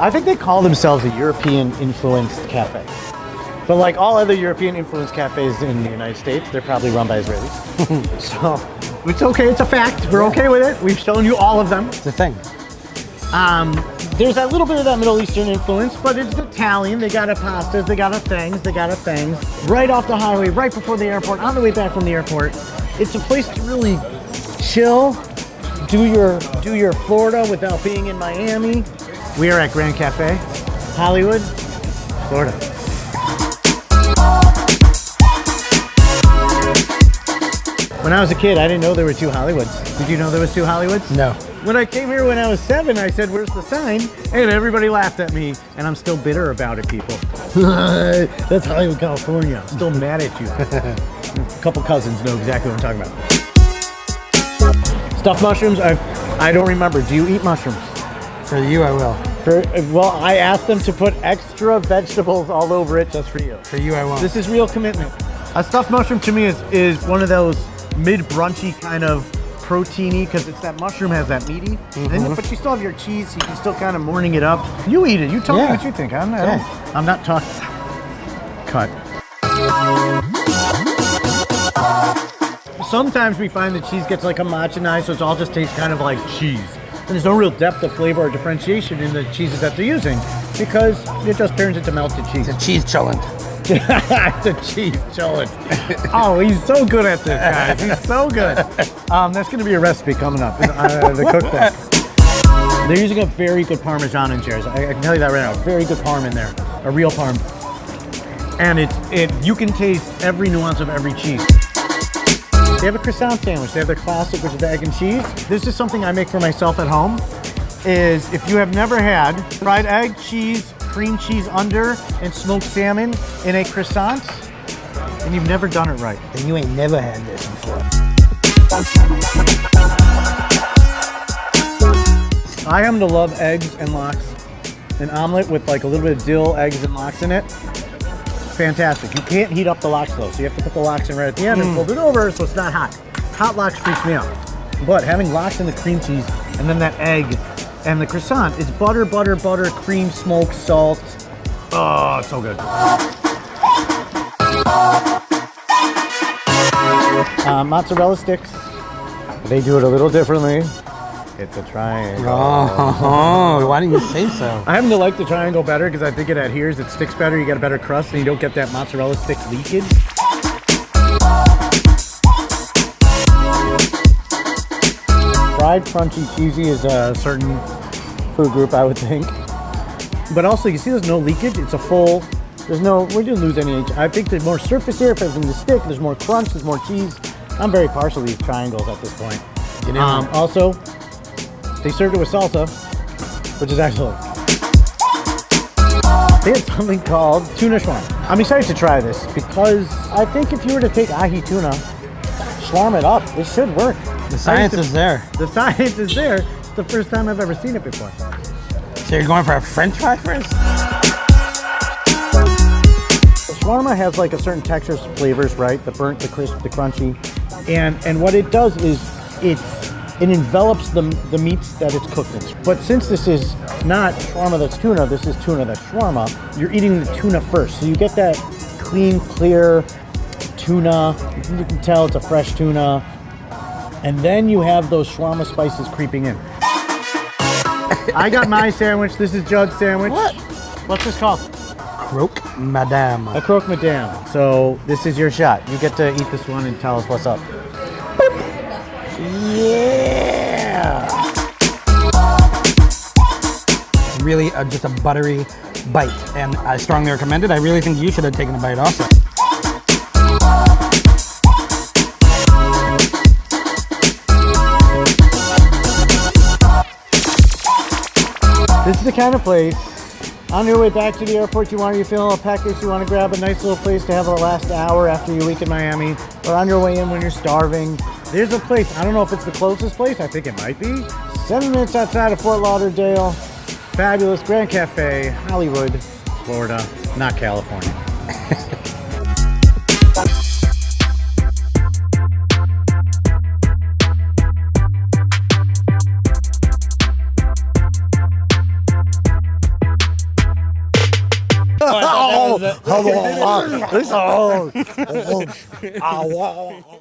I think they call themselves a European-influenced cafe. But like all other European-influenced cafes in the United States, they're probably run by Israelis. So it's okay. It's a fact. We're okay with it. We've shown you all of them. It's a thing. There's a little bit of that Middle Eastern influence, but it's Italian. They got a pastas, they got a things, they got a things. Right off the highway, right before the airport, on the way back from the airport. It's a place to really chill, do your Florida without being in Miami. We are at Grand Cafe, Hollywood, Florida. When I was a kid, I didn't know there were two Hollywoods. Did you know there was two Hollywoods? No. When I came here when I was 7, I said, "Where's the sign?" And everybody laughed at me, and I'm still bitter about it, people. That's Hollywood, California. I'm still mad at you. A couple cousins know exactly what I'm talking about. Stuffed mushrooms, I don't remember. Do you eat mushrooms? For you, I will. Well, I asked them to put extra vegetables all over it just for you. For you, I won't. This is real commitment. A stuffed mushroom to me is one of those mid-brunchy kind of proteiny, because it's that mushroom has that meaty, but you still have your cheese. You can still kind of morning it up. You eat it. You tell me what you think. I'm not talking. Cut. Sometimes we find the cheese gets like homogenized, so it all just tastes kind of like cheese. And there's no real depth of flavor or differentiation in the cheeses that they're using because it just turns into melted cheese. It's a cheese chillin'. It's a cheese chillin'. Oh, he's so good at this, guys. He's so good. That's going to be a recipe coming up in the cookbook. They're using a very good Parmesan in chairs. I can tell you that right now. Very good Parm in there. A real Parm. And you can taste every nuance of every cheese. They have a croissant sandwich. They have their classic, which is the egg and cheese. This is something I make for myself at home. Is if you have never had fried egg, cheese, cream cheese under, and smoked salmon in a croissant, and you've never done it right. And you ain't never had this before. I happen to love eggs and lox. An omelet with like a little bit of dill, eggs, and lox in it. Fantastic. You can't heat up the lox though, so you have to put the lox in right at the end and fold it over so it's not hot. Hot lox freaks me out. But having lox in the cream cheese and then that egg and the croissant, it's butter, butter, butter, cream, smoke, salt. Oh, it's so good. Mozzarella sticks. They do it a little differently. It's a triangle. Oh, why didn't you say so? I happen to like the triangle better because I think it adheres, it sticks better, you get a better crust, and you don't get that mozzarella stick leakage. Fried, crunchy, cheesy is a certain food group, I would think. But also, you see there's no leakage, it's a full, we didn't lose any. I think there's more surface here in the stick, there's more crunch, there's more cheese. I'm very partial to these triangles at this point. Also, they served it with salsa, which is excellent. They had something called tuna shawarma. I'm excited to try this because I think if you were to take ahi tuna, shawarma it up, it should work. The science is there. The science is there. It's the first time I've ever seen it before. So you're going for a French fry first? Shawarma has like a certain texture, flavors, right? The burnt, the crisp, the crunchy. And what it does is it envelops the meats that it's cooked in. But since this is not shawarma that's tuna, this is tuna that's shawarma, you're eating the tuna first. So you get that clean, clear tuna. You can tell it's a fresh tuna. And then you have those shawarma spices creeping in. I got my sandwich. This is Judd's sandwich. What? What's this called? Croque Madame. A croque madame. So this is your shot. You get to eat this one and tell us what's up. Yeah! Really just a buttery bite, and I strongly recommend it. I really think you should have taken a bite also. This is the kind of place, on your way back to the airport, you're feeling a little peckish, you want to grab a nice little place to have the last hour after your week in Miami, or on your way in when you're starving. There's a place, I don't know if it's the closest place, I think it might be. 7 minutes outside of Fort Lauderdale, fabulous Grand Cafe, Hollywood, Florida, not California. Oh,